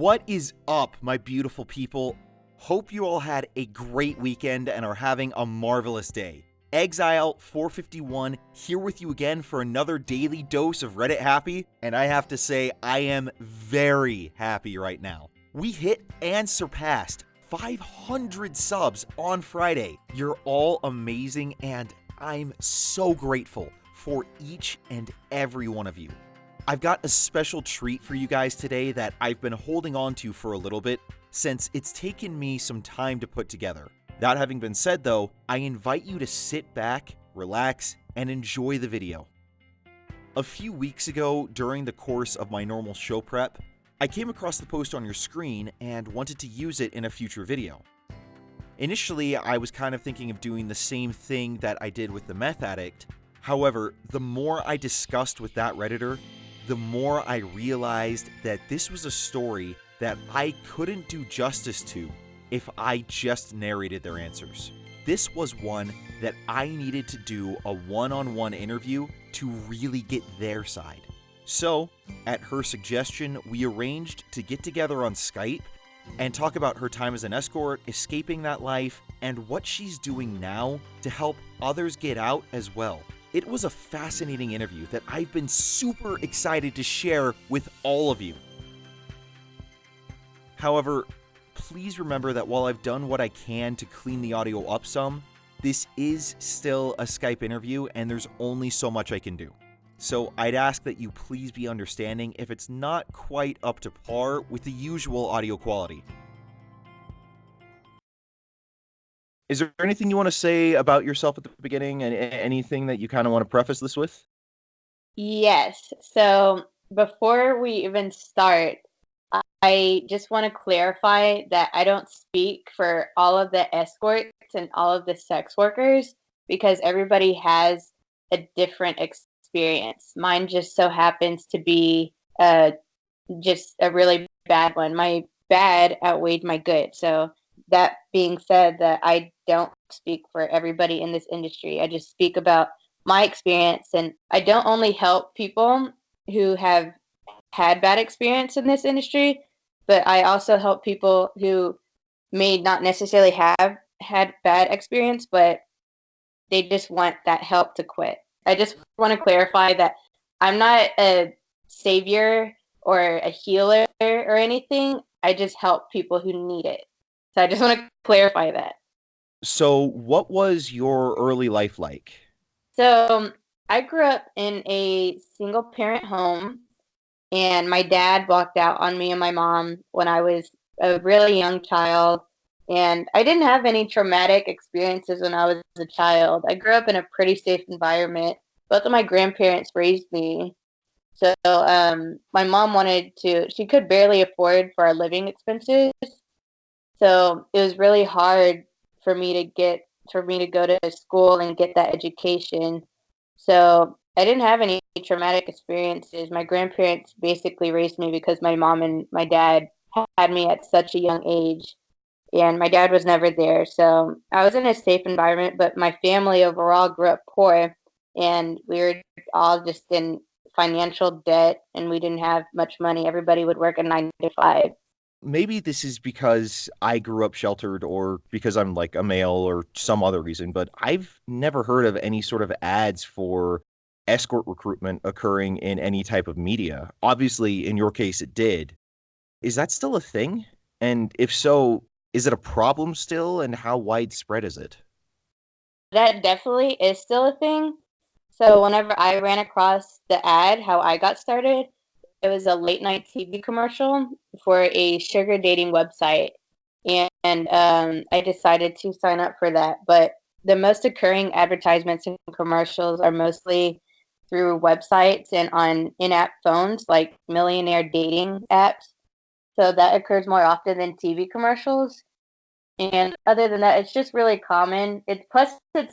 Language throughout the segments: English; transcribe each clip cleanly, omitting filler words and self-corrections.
What is up, my beautiful people? Hope you all had a great weekend and are having a marvelous day. Exile 451 here with you again for another daily dose of Reddit Happy, and I have to say I am very happy right now. We hit and surpassed 500 subs on Friday. You're all amazing, and I'm so grateful for each and every one of you. I've got a special treat for you guys today that I've been holding on to for a little bit since it's taken me some time to put together. That having been said though, I invite you to sit back, relax, and enjoy the video. A few weeks ago, during the course of my normal show prep, I came across the post on your screen and wanted to use it in a future video. Initially, I was kind of thinking of doing the same thing that I did with the meth addict. However, the more I discussed with that Redditor, the more I realized that this was a story that I couldn't do justice to if I just narrated their answers. This was one that I needed to do a one-on-one interview to really get their side. So, at her suggestion, we arranged to get together on Skype and talk about her time as an escort, escaping that life, and what she's doing now to help others get out as well. It was a fascinating interview that I've been super excited to share with all of you. However, please remember that while I've done what I can to clean the audio up some, this is still a Skype interview and there's only so much I can do. So I'd ask that you please be understanding if it's not quite up to par with the usual audio quality. Is there anything you want to say about yourself at the beginning and anything that you kind of want to preface this with? Yes. So before we even start, I just want to clarify that I don't speak for all of the escorts and all of the sex workers because everybody has a different experience. Mine just so happens to be just a really bad one. My bad outweighed my good. So that being said, that I don't speak for everybody in this industry. I just speak about my experience, and I don't only help people who have had bad experience in this industry, but I also help people who may not necessarily have had bad experience, but they just want that help to quit. I just want to clarify that I'm not a savior or a healer or anything. I just help people who need it. So I just want to clarify that. So what was your early life like? So I grew up in a single parent home, and my dad walked out on me and my mom when I was a really young child. And I didn't have any traumatic experiences when I was a child. I grew up in a pretty safe environment. Both of my grandparents raised me. So my mom she could barely afford for our living expenses. So it was really hard for me to go to school and get that education. So I didn't have any traumatic experiences. My grandparents basically raised me because my mom and my dad had me at such a young age, and my dad was never there. So I was in a safe environment, but my family overall grew up poor, and we were all just in financial debt, and we didn't have much money. Everybody would work a 9 to 5. Maybe this is because I grew up sheltered or because I'm like a male or some other reason, but I've never heard of any sort of ads for escort recruitment occurring in any type of media. Obviously, in your case, it did. Is that still a thing? And if so, is it a problem still, and how widespread is it? That definitely is still a thing. So whenever I ran across the ad, how I got started, it was a late night TV commercial for a sugar dating website. And I decided to sign up for that. But the most occurring advertisements and commercials are mostly through websites and on in-app phones, like millionaire dating apps. So that occurs more often than TV commercials. And other than that, it's just really common. It's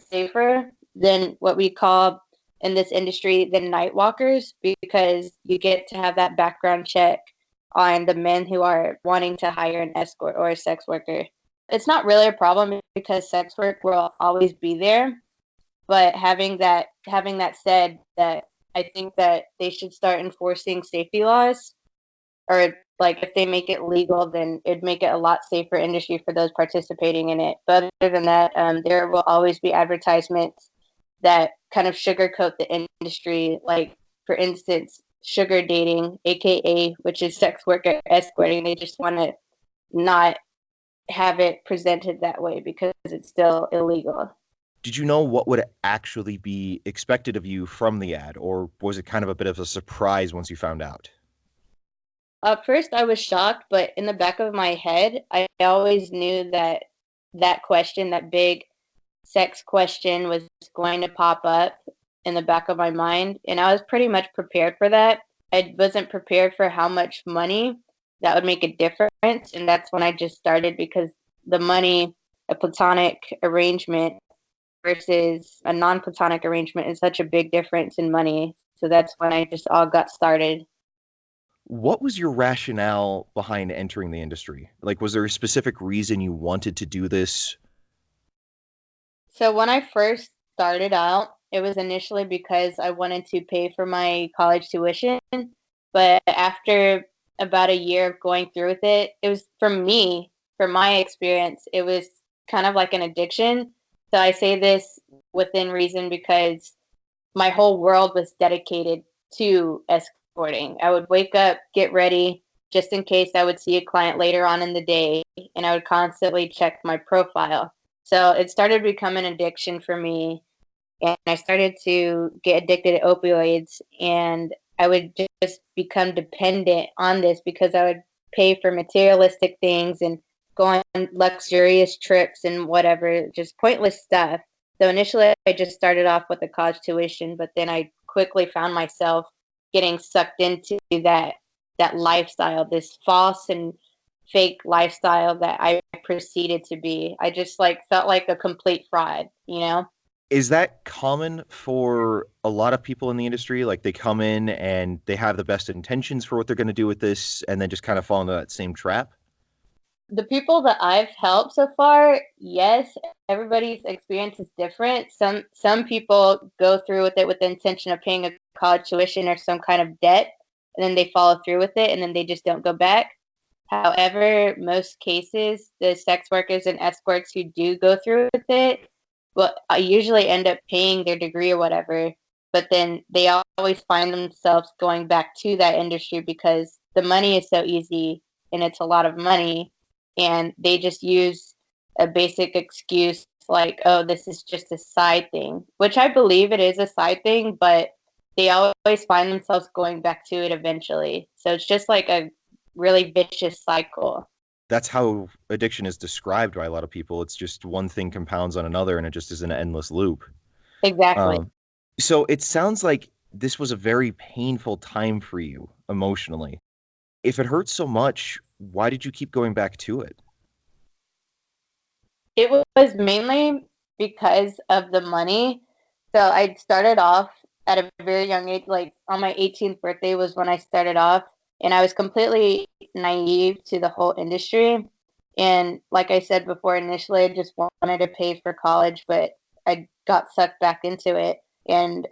safer than what we call in this industry the night walkers, because you get to have that background check on the men who are wanting to hire an escort or a sex worker. It's not really a problem because sex work will always be there. But having that said, that I think that they should start enforcing safety laws or Like if they make it legal, then it'd make it a lot safer industry for those participating in it. But other than that, there will always be advertisements that kind of sugarcoat the industry. Like for instance, sugar dating, aka which is sex worker escorting. They just want to not have it presented that way because it's still illegal. Did you know what would actually be expected of you from the ad, or was it kind of a bit of a surprise once you found out? At first, I was shocked, but in the back of my head, I always knew that that question, that big sex question, was going to pop up in the back of my mind. And I was pretty much prepared for that. I wasn't prepared for how much money that would make a difference. And that's when I just started because the money, a platonic arrangement versus a non platonic arrangement, is such a big difference in money. So that's when I just all got started. What was your rationale behind entering the industry? Like, was there a specific reason you wanted to do this? So when I first started out, it was initially because I wanted to pay for my college tuition. But after about a year of going through with it, it was for me, for my experience, it was kind of like an addiction. So I say this within reason because my whole world was dedicated to escorting. I would wake up, get ready, just in case I would see a client later on in the day, and I would constantly check my profile. So it started becoming an addiction for me, and I started to get addicted to opioids, and I would just become dependent on this because I would pay for materialistic things and go on luxurious trips and whatever, just pointless stuff. So initially, I just started off with the college tuition, but then I quickly found myself getting sucked into that lifestyle, this false and fake lifestyle that I proceeded to be. I just like felt like a complete fraud, you know? Is that common for a lot of people in the industry? Like they come in and they have the best intentions for what they're going to do with this and then just kind of fall into that same trap? The people that I've helped so far, yes, everybody's experience is different. Some people go through with it with the intention of paying a college tuition or some kind of debt, and then they follow through with it, and then they just don't go back. However, most cases, the sex workers and escorts who do go through with it, well, I usually end up paying their degree or whatever, but then they always find themselves going back to that industry because the money is so easy and it's a lot of money, and they just use a basic excuse like, oh, this is just a side thing, which I believe it is a side thing, but they always find themselves going back to it eventually. So it's just like a really vicious cycle. That's how addiction is described by a lot of people. It's just one thing compounds on another and it just is an endless loop. Exactly. Um, so it sounds like this was a very painful time for you emotionally. If it hurts so much, why did you keep going back to it? It was mainly because of the money. So I started off at a very young age, like on my 18th birthday was when I started off, and I was completely naive to the whole industry. And like I said before, initially I just wanted to pay for college, but I got sucked back into it. And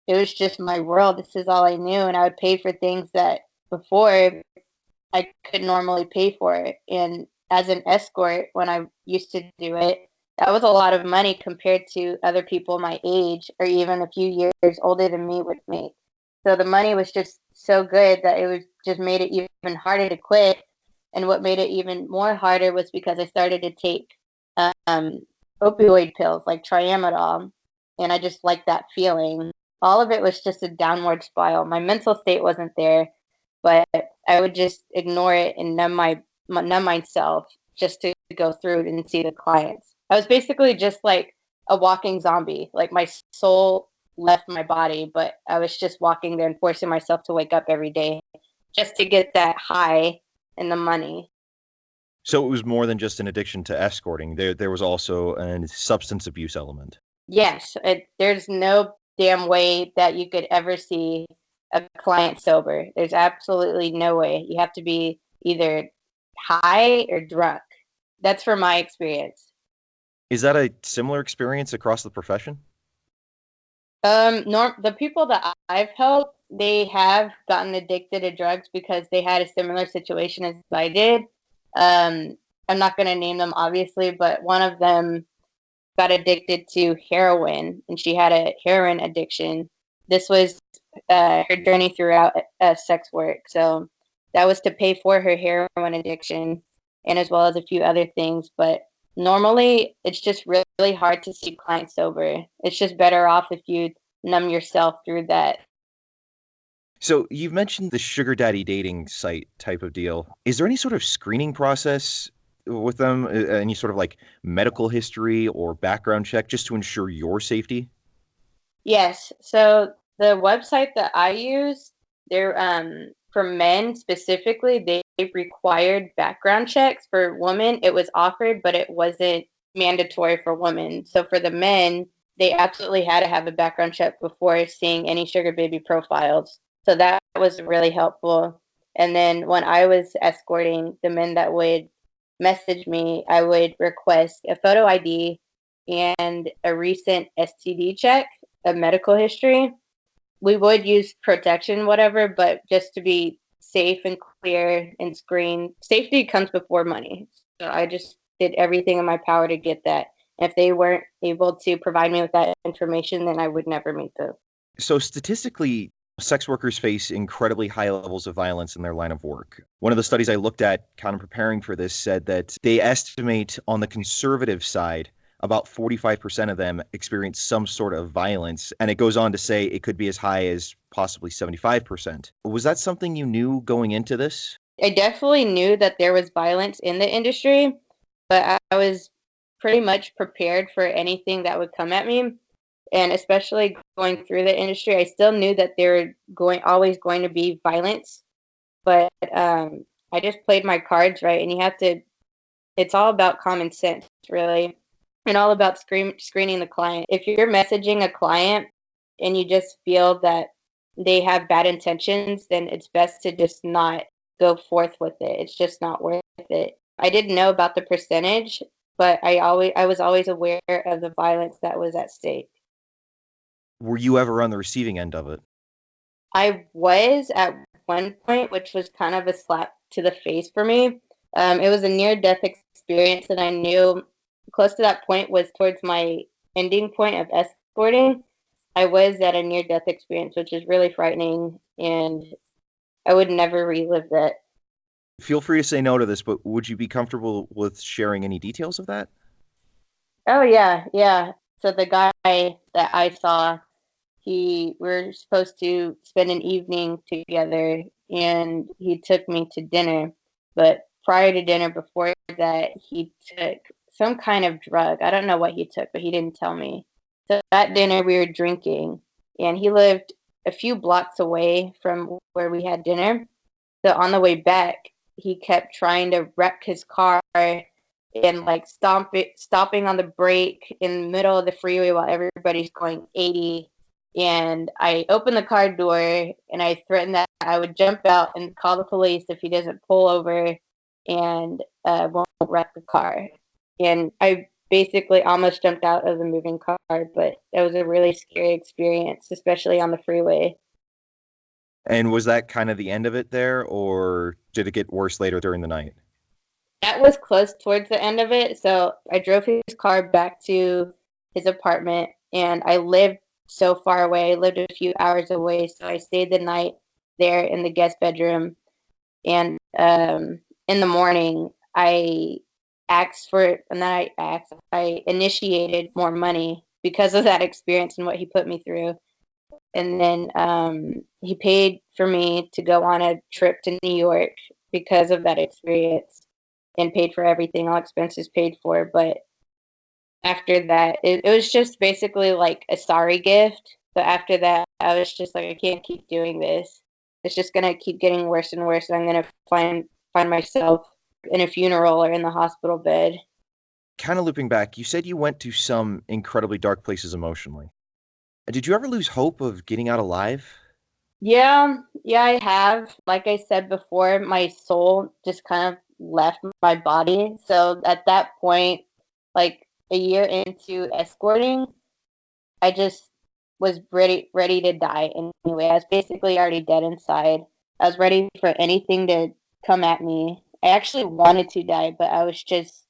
it was just my world. This is all I knew. And I would pay for things that before I could normally pay for it. And as an escort, when I used to do it, that was a lot of money compared to other people my age or even a few years older than me would make. So the money was just so good that it was just made it even harder to quit. And what made it even more harder was because I started to take um, opioid pills like triamidol, and I just liked that feeling. All of it was just a downward spiral. My mental state wasn't there, but I would just ignore it and numb myself just to go through it and see the clients. I was basically just like a walking zombie. Like my soul left my body, but I was just walking there and forcing myself to wake up every day just to get that high and the money. So it was more than just an addiction to escorting. There was also a substance abuse element. Yes, there's no damn way that you could ever see a client sober. There's absolutely no way. You have to be either high or drunk. That's from my experience. Is that a similar experience across the profession? The people that I've helped, they have gotten addicted to drugs because they had a similar situation as I did. I'm not going to name them obviously, but one of them got addicted to heroin, and she had a heroin addiction. This was her journey throughout sex work. So that was to pay for her heroin addiction, and as well as a few other things. But normally, it's just really hard to see clients sober. It's just better off if you numb yourself through that. So you've mentioned the sugar daddy dating site type of deal. Is there any sort of screening process with them? Any sort of like medical history or background check just to ensure your safety? Yes. So the website that I use, they're for men specifically, they required background checks. For women, it was offered, but it wasn't mandatory for women. So for the men, they absolutely had to have a background check before seeing any sugar baby profiles. So that was really helpful. And then when I was escorting the men that would message me, I would request a photo ID and a recent STD check, a medical history. We would use protection, whatever, but just to be safe and clear and screen, safety comes before money. So I just did everything in my power to get that. If they weren't able to provide me with that information, then I would never meet them. So statistically, sex workers face incredibly high levels of violence in their line of work. One of the studies I looked at kind of preparing for this said that they estimate on the conservative side about 45% of them experience some sort of violence. And it goes on to say it could be as high as possibly 75%. Was that something you knew going into this? I definitely knew that there was violence in the industry, but I was pretty much prepared for anything that would come at me. And especially going through the industry, I still knew that there were always going to be violence, but I just played my cards right. And you have to. It's all about common sense, really, and all about screening the client. If you're messaging a client and you just feel that they have bad intentions, then it's best to just not go forth with it. It's just not worth it. I didn't know about the percentage, but I was always aware of the violence that was at stake. Were you ever on the receiving end of it? I was at one point, which was kind of a slap to the face for me. It was a near death experience, and I knew close to that point was towards my ending point of escorting. I was at a near death experience, which is really frightening, and I would never relive that. Feel free to say no to this, but would you be comfortable with sharing any details of that? Oh yeah, yeah. So the guy that I saw, he we were supposed to spend an evening together, and he took me to dinner. But prior to dinner, before that, he took some kind of drug. I don't know what he took, but he didn't tell me. So at dinner, we were drinking, and he lived a few blocks away from where we had dinner. So on the way back, he kept trying to wreck his car and like stopping on the brake in the middle of the freeway while everybody's going 80. And I opened the car door and I threatened that I would jump out and call the police if he doesn't pull over and won't wreck the car. And I basically almost jumped out of the moving car, but it was a really scary experience, especially on the freeway. And was that kind of the end of it there, or did it get worse later during the night? That was close towards the end of it. So I drove his car back to his apartment, and I lived so far away. I lived a few hours away, so I stayed the night there in the guest bedroom. And in the morning, I initiated more money because of that experience and what he put me through. And then he paid for me to go on a trip to New York because of that experience and paid for everything, all expenses paid for. But after that, it was just basically like a sorry gift. But after that, I was just like, I can't keep doing this. It's just gonna keep getting worse and worse. And I'm gonna find myself in a funeral or in the hospital bed. Kind of looping back, you said you went to some incredibly dark places emotionally. Did you ever lose hope of getting out alive? Yeah, yeah, I have. Like I said before, my soul just kind of left my body. So at that point, like a year into escorting, I just was ready to die anyway. I was basically already dead inside. I was ready for anything to come at me. I actually wanted to die, but I was just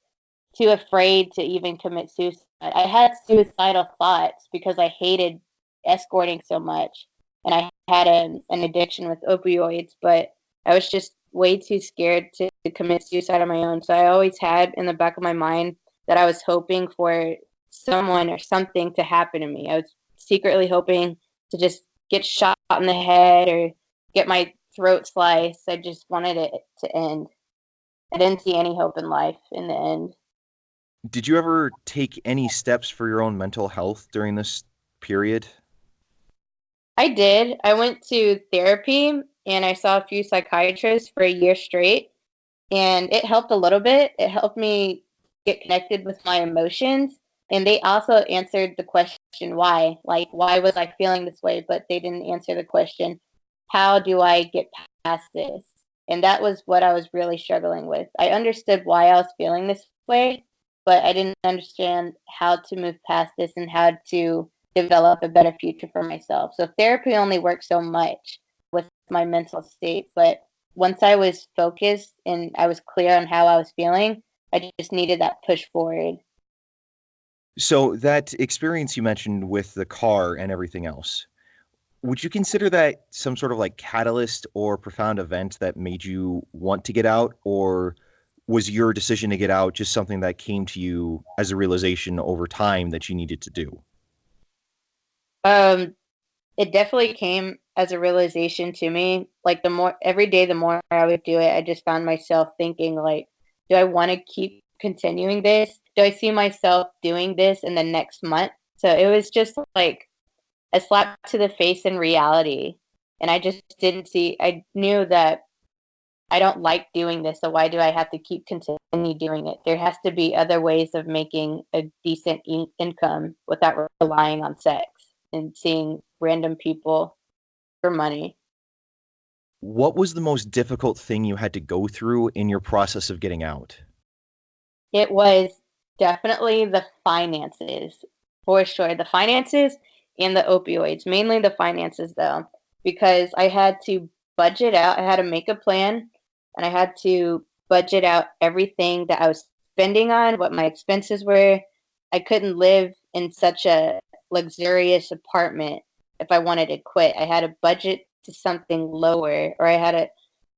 too afraid to even commit suicide. I had suicidal thoughts because I hated escorting so much, and I had an addiction with opioids, but I was just way too scared to commit suicide on my own. So I always had in the back of my mind that I was hoping for someone or something to happen to me. I was secretly hoping to just get shot in the head or get my throat sliced. I just wanted it to end. I didn't see any hope in life in the end. Did you ever take any steps for your own mental health during this period? I did. I went to therapy and I saw a few psychiatrists for a year straight, and it helped a little bit. It helped me get connected with my emotions, and they also answered the question why. Like, why was I feeling this way? But they didn't answer the question, how do I get past this? And that was what I was really struggling with. I understood why I was feeling this way, but I didn't understand how to move past this and how to develop a better future for myself. So therapy only works so much with my mental state, but once I was focused and I was clear on how I was feeling, I just needed that push forward. So that experience you mentioned with the car and everything else, would you consider that some sort of like catalyst or profound event that made you want to get out, or was your decision to get out just something that came to you as a realization over time that you needed to do? Um, it definitely came as a realization to me. Like the more every day, the more I would do it, I just found myself thinking like, do I want to keep continuing this? Do I see myself doing this in the next month? So it was just like a slap to the face in reality. And I just didn't see, I knew that I don't like doing this, so why do I have to keep continue doing it? There has to be other ways of making a decent income without relying on sex and seeing random people for money. What was the most difficult thing you had to go through in your process of getting out? It was definitely the finances, for sure. The finances and the opioids, mainly the finances though, because I had to budget out, I had to make a plan, and I had to budget out everything that I was spending on, what my expenses were. I couldn't live in such a luxurious apartment if I wanted to quit. I had to budget to something lower, or I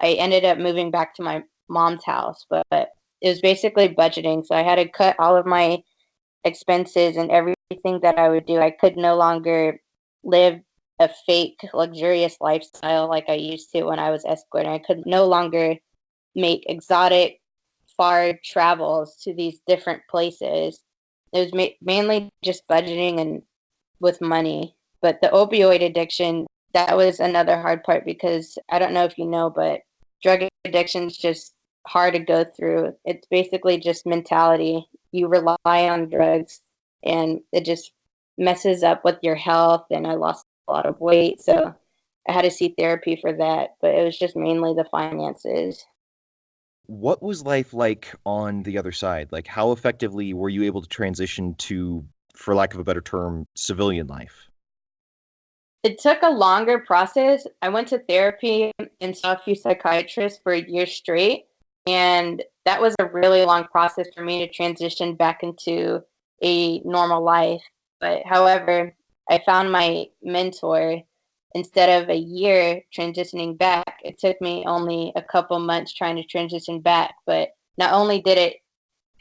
ended up moving back to my mom's house, but it was basically budgeting. So I had to cut all of my expenses and everything that I would do. I could no longer live a fake luxurious lifestyle like I used to when I was escorting. I could no longer make exotic far travels to these different places. It was mainly just budgeting and with money. But the opioid addiction, that was another hard part because I don't know if you know, but drug addiction is just hard to go through. It's basically just mentality. You rely on drugs and it just messes up with your health. And I lost a lot of weight. So I had to see therapy for that. But it was just mainly the finances. What was life like on the other side? Like, how effectively were you able to transition to, for lack of a better term, civilian life? It took a longer process. I went to therapy and saw a few psychiatrists for a year straight. And that was a really long process for me to transition back into a normal life. But however, I found my mentor. Instead of a year transitioning back, it took me only a couple months trying to transition back. But not only did it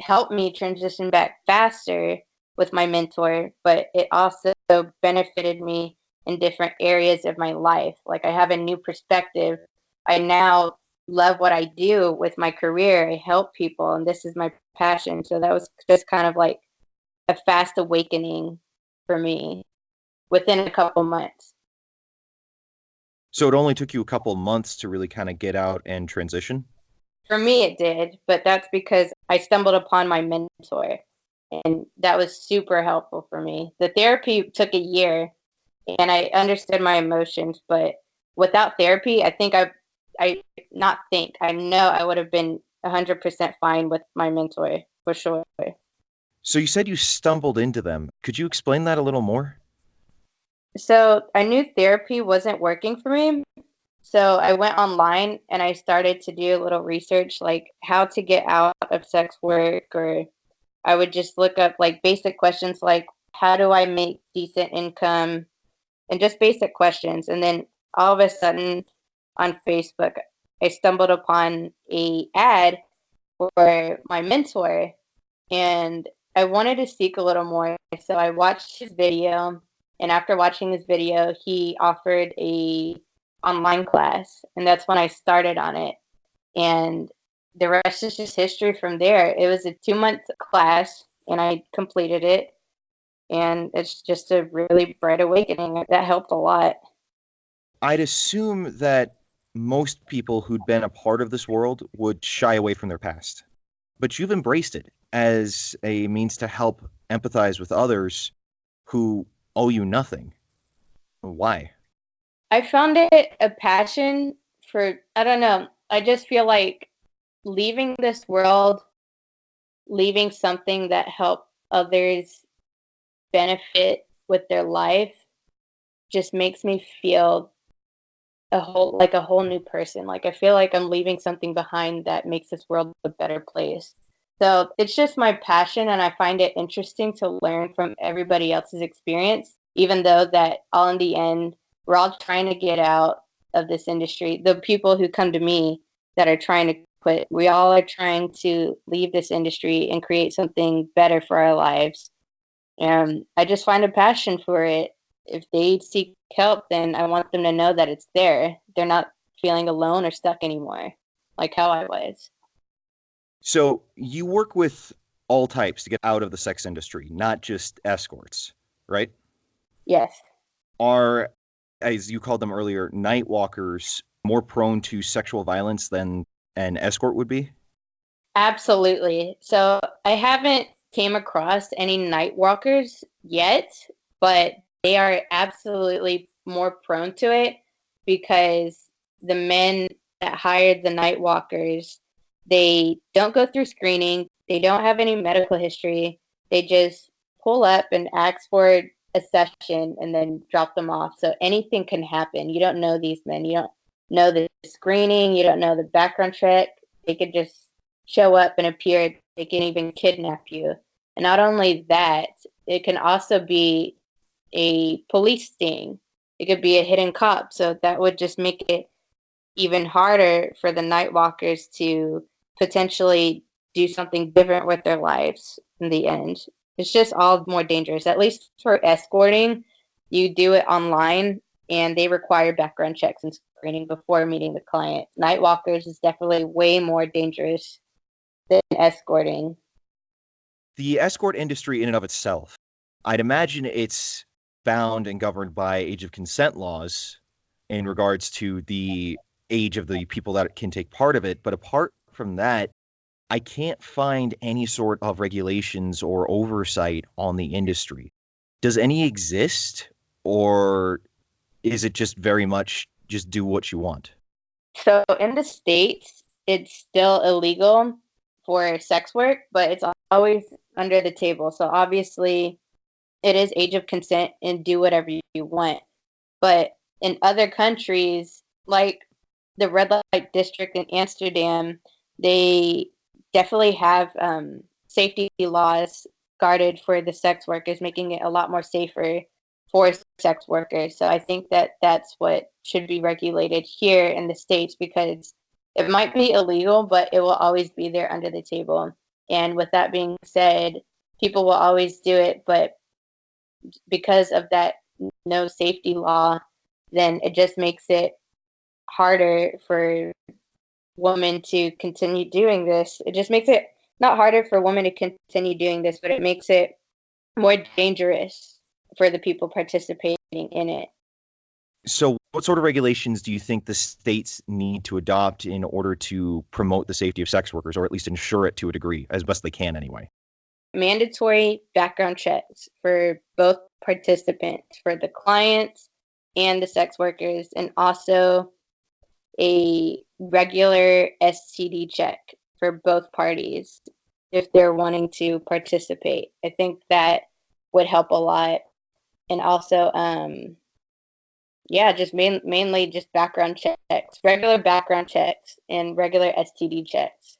help me transition back faster with my mentor, but it also benefited me in different areas of my life. Like I have a new perspective. I now love what I do with my career. I help people, and this is my passion. So that was just kind of like a fast awakening for me within a couple months. So it only took you a couple months to really kind of get out and transition? For me, it did, but that's because I stumbled upon my mentor, and that was super helpful for me. The therapy took a year, and I understood my emotions, but without therapy, I not think, I know I would have been 100% fine with my mentor for sure. So you said you stumbled into them. Could you explain that a little more? So I knew therapy wasn't working for me. So I went online and I started to do a little research, like how to get out of sex work, or I would just look up like basic questions like how do I make decent income, and just basic questions. And then all of a sudden on Facebook, I stumbled upon a ad for my mentor, and I wanted to seek a little more. So I watched his video, and after watching his video, he offered a online class, and that's when I started on it. And the rest is just history from there. It was a 2 month class, and I completed it, and it's just a really bright awakening. That helped a lot. I'd assume that most people who'd been a part of this world would shy away from their past, but you've embraced it as a means to help empathize with others who owe you nothing. Why? I found it a passion for, I don't know, I just feel like leaving this world, leaving something that help others benefit with their life just makes me feel a whole new person. Like I feel like I'm leaving something behind that makes this world a better place. So it's just my passion, and I find it interesting to learn from everybody else's experience, even though that all in the end we're all trying to get out of this industry. The people who come to me that are trying to quit, we all are trying to leave this industry and create something better for our lives. And I just find a passion for it. If they seek help, then I want them to know that it's there. They're not feeling alone or stuck anymore, like how I was. So you work with all types to get out of the sex industry, not just escorts, right? Yes, Are, as you called them earlier, night walkers more prone to sexual violence than an escort would be? absolutely. So I haven't came across any night walkers yet, but they are absolutely more prone to it because the men that hired the night walkers, they don't go through screening, they don't have any medical history, they just pull up and ask for a session and then drop them off. So anything can happen. You don't know these men, you don't know the screening, you don't know the background check. They could just show up and appear. They can even kidnap you. And not only that, it can also be a police sting. It could be a hidden cop. So that would just make it even harder for the night walkers to potentially do something different with their lives in the end. It's just all more dangerous. At least for escorting, you do it online and they require background checks and screening before meeting the client. Night walkers is definitely way more dangerous than escorting. The escort industry in and of itself, I'd imagine it's bound and governed by age of consent laws in regards to the age of the people that can take part of it. But apart from that, I can't find any sort of regulations or oversight on the industry. Does any exist, or is it just very much just do what you want? So in the States, it's still illegal for sex work, but it's always under the table. So obviously, it is age of consent and do whatever you want. But in other countries, like the red light district in Amsterdam, they definitely have safety laws guarded for the sex workers, making it a lot more safer for sex workers. So I think that that's what should be regulated here in the States because it might be illegal, but it will always be there under the table. And with that being said, people will always do it, but because of that no safety law, then it just makes it harder for women to continue doing this. It just makes it not harder for women to continue doing this, but it makes it more dangerous for the people participating in it. So, what sort of regulations do you think the states need to adopt in order to promote the safety of sex workers, or at least ensure it to a degree, as best they can anyway? Mandatory background checks for both participants, for the clients and the sex workers, and also a regular STD check for both parties if they're wanting to participate. I think that would help a lot. And also, Yeah, just mainly just background checks, regular background checks, and regular STD checks.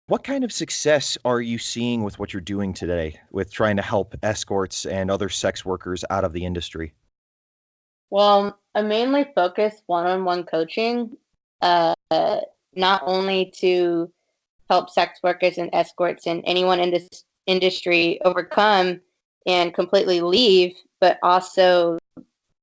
What kind of success are you seeing with what you're doing today with trying to help escorts and other sex workers out of the industry? Well, I mainly focus one-on-one coaching, uh, not only to help sex workers and escorts and anyone in this industry overcome and completely leave, but also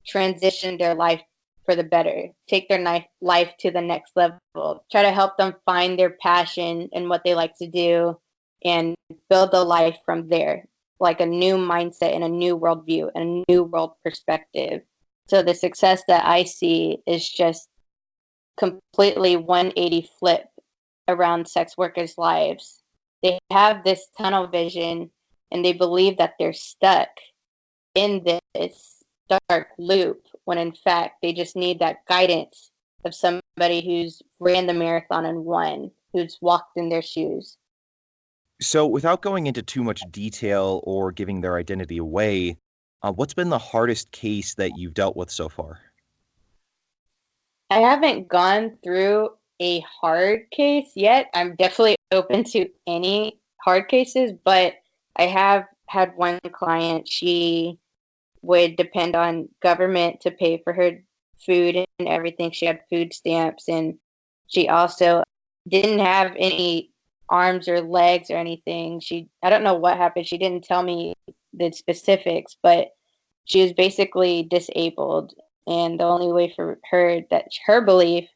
transition their life for the better, take their life to the next level, try to help them find their passion and what they like to do, and build a life from there, like a new mindset and a new worldview and a new world perspective. So the success that I see is just completely 180 flip around sex workers' lives. They have this tunnel vision and they believe that they're stuck in this dark loop when in fact they just need that guidance of somebody who's ran the marathon and won, who's walked in their shoes. So, without going into too much detail or giving their identity away, what's been the hardest case that you've dealt with so far? I haven't gone through a hard case yet. I'm definitely open to any hard cases, but I have had one client, she would depend on government to pay for her food and everything. She had food stamps, and she also didn't have any arms or legs or anything. I don't know what happened. She didn't tell me the specifics, but she was basically disabled. And the only way for her, that her belief,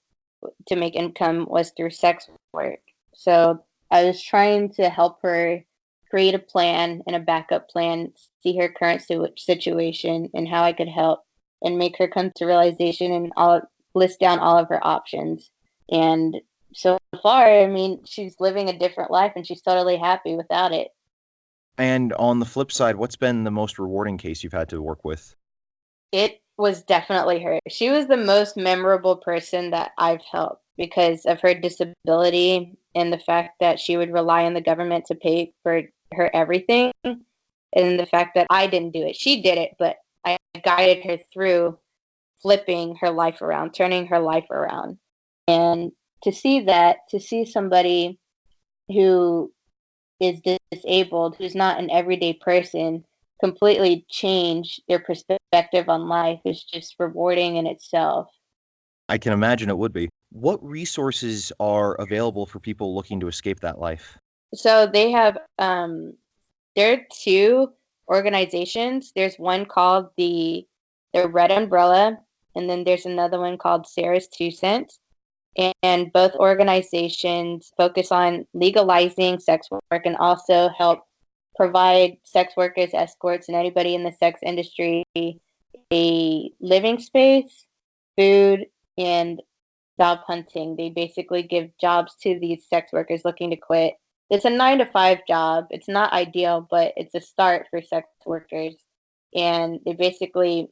to make income was through sex work. So I was trying to help her create a plan and a backup plan, see her current situation and how I could help and make her come to realization and list down all of her options. And so far, I mean, she's living a different life and she's totally happy without it. And on the flip side, what's been the most rewarding case you've had to work with? It was definitely her. She was the most memorable person that I've helped because of her disability and the fact that she would rely on the government to pay for her everything, and the fact that I didn't do it. She did it, but I guided her through flipping her life around, turning her life around. And to see somebody who is disabled, who's not an everyday person, completely change their perspective on life is just rewarding in itself. I can imagine it would be. What resources are available for people looking to escape that life? So they have there are two organizations. There's one called the Red Umbrella, and then there's another one called Sarah's Two Cents. And both organizations focus on legalizing sex work and also help provide sex workers, escorts, and anybody in the sex industry a living space, food, and job hunting. They basically give jobs to these sex workers looking to quit. It's a 9 to 5 job. It's not ideal, but it's a start for sex workers. And they basically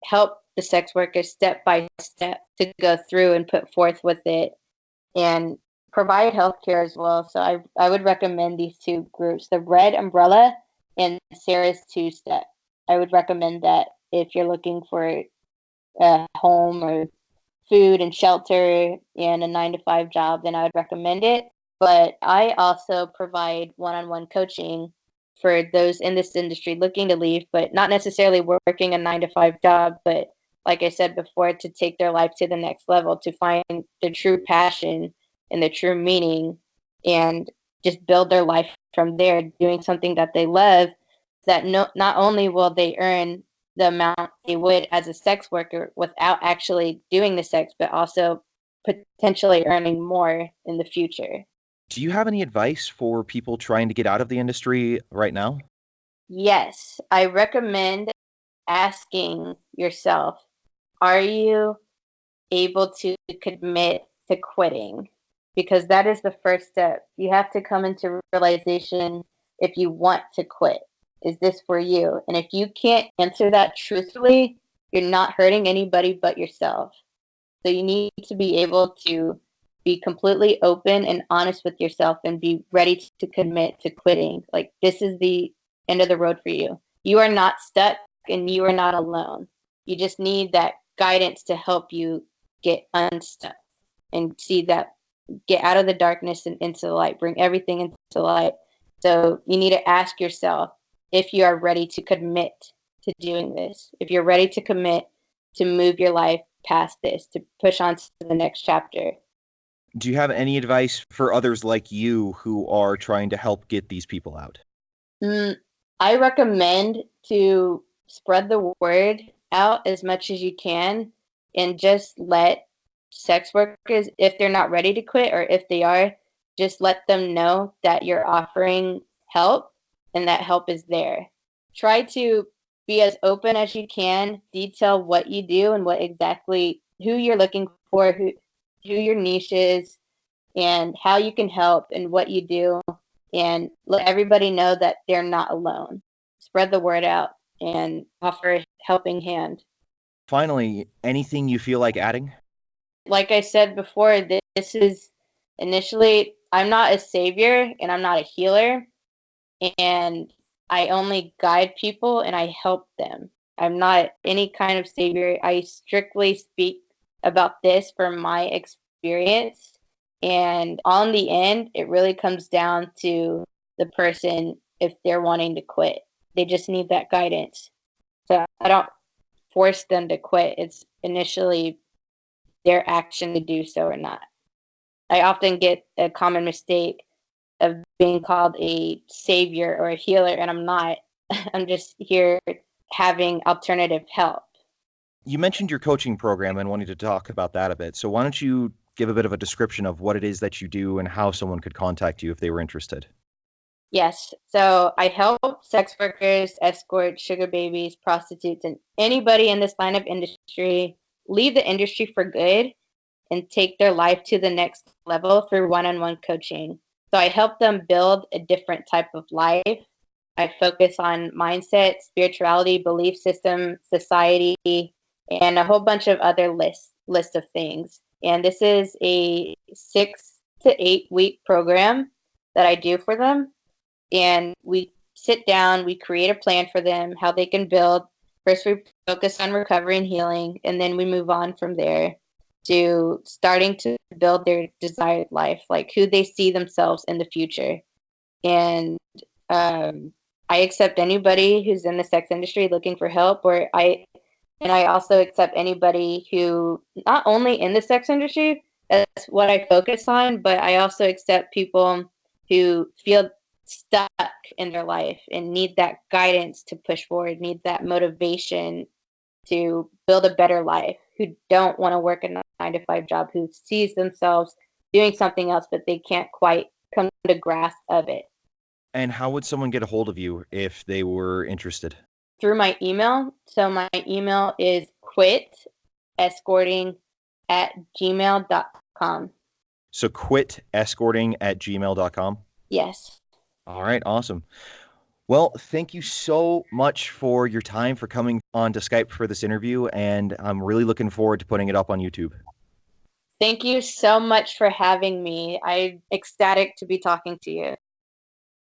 help the sex workers step by step to go through and put forth with it and provide healthcare as well. So I would recommend these two groups, the Red Umbrella and Sarah's Two Step. I would recommend that if you're looking for a home or food and shelter and a 9 to 5 job, then I would recommend it. But I also provide one-on-one coaching for those in this industry looking to leave, but not necessarily working a 9 to 5 job, but like I said before, to take their life to the next level, to find the true passion and the true meaning and just build their life from there, doing something that they love, that not only will they earn the amount they would as a sex worker without actually doing the sex, but also potentially earning more in the future. Do you have any advice for people trying to get out of the industry right now? Yes, I recommend asking yourself, are you able to commit to quitting? Because that is the first step. You have to come into realization if you want to quit. Is this for you? And if you can't answer that truthfully, you're not hurting anybody but yourself. So you need to be able to be completely open and honest with yourself and be ready to commit to quitting. Like, this is the end of the road for you. You are not stuck and you are not alone. You just need that guidance to help you get unstuck and see that, get out of the darkness and into the light, bring everything into the light. So you need to ask yourself if you are ready to commit to doing this, if you're ready to commit to move your life past this, to push on to the next chapter. Do you have any advice for others like you who are trying to help get these people out? I recommend to spread the word out as much as you can and just let sex workers, if they're not ready to quit or if they are, just let them know that you're offering help and that help is there. Try to be as open as you can, detail what you do and what exactly, who you're looking for, who your niche is, and how you can help and what you do, and let everybody know that they're not alone. Spread the word out and offer a helping hand. Finally, anything you feel like adding? Like I said before, this is initially, I'm not a savior and I'm not a healer, and I only guide people and I help them. I'm not any kind of savior. I strictly speak about this from my experience. And on the end, it really comes down to the person if they're wanting to quit. They just need that guidance. So I don't force them to quit. It's initially their action to do so or not. I often get a common mistake of being called a savior or a healer, and I'm not. I'm just here having alternative help. You mentioned your coaching program and wanted to talk about that a bit. So why don't you give a bit of a description of what it is that you do and how someone could contact you if they were interested? Yes. So I help sex workers, escorts, sugar babies, prostitutes, and anybody in this line of industry leave the industry for good and take their life to the next level through one-on-one coaching. So I help them build a different type of life. I focus on mindset, spirituality, belief system, society, and a whole bunch of other list of things. And this is a 6 to 8 week program that I do for them. And we sit down, we create a plan for them, how they can build. First, we focus on recovery and healing, and then we move on from there to starting to build their desired life, like who they see themselves in the future. And I accept anybody who's in the sex industry looking for help, I also accept anybody who not only in the sex industry, that's what I focus on, but I also accept people who feel stuck in their life and need that guidance to push forward, need that motivation to build a better life, who don't want to work a 9-to-5 job, who sees themselves doing something else, but they can't quite come to grasp of it. And how would someone get a hold of you if they were interested? Through my email. So my email is quitescorting@gmail.com. So quitescorting@gmail.com? Yes. All right, awesome. Well, thank you so much for your time, for coming on to Skype for this interview, and I'm really looking forward to putting it up on YouTube. Thank you so much for having me. I'm ecstatic to be talking to you.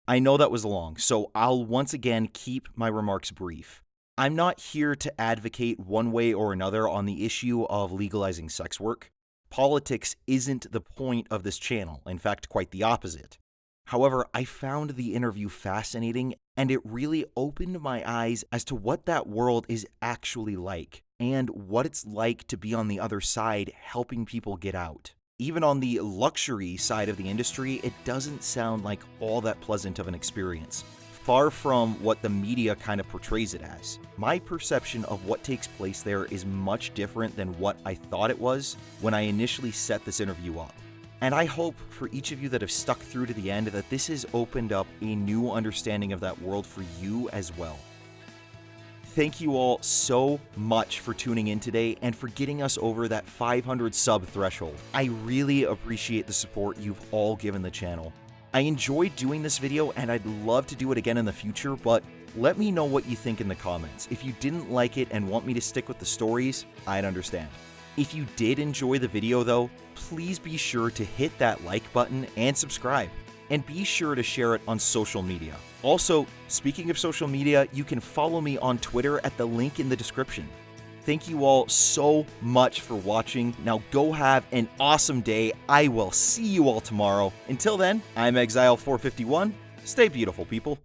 I know that was long, so I'll once again keep my remarks brief. I'm not here to advocate one way or another on the issue of legalizing sex work. Politics isn't the point of this channel, in fact, quite the opposite. However, I found the interview fascinating, and it really opened my eyes as to what that world is actually like, and what it's like to be on the other side helping people get out. Even on the luxury side of the industry, it doesn't sound like all that pleasant of an experience. Far from what the media kind of portrays it as. My perception of what takes place there is much different than what I thought it was when I initially set this interview up. And I hope for each of you that have stuck through to the end that this has opened up a new understanding of that world for you as well. Thank you all so much for tuning in today and for getting us over that 500 sub threshold. I really appreciate the support you've all given the channel. I enjoyed doing this video and I'd love to do it again in the future, but let me know what you think in the comments. If you didn't like it and want me to stick with the stories, I'd understand. If you did enjoy the video though, please be sure to hit that like button and subscribe. And be sure to share it on social media. Also, speaking of social media, you can follow me on Twitter at the link in the description. Thank you all so much for watching. Now go have an awesome day. I will see you all tomorrow. Until then, I'm Exile451. Stay beautiful, people.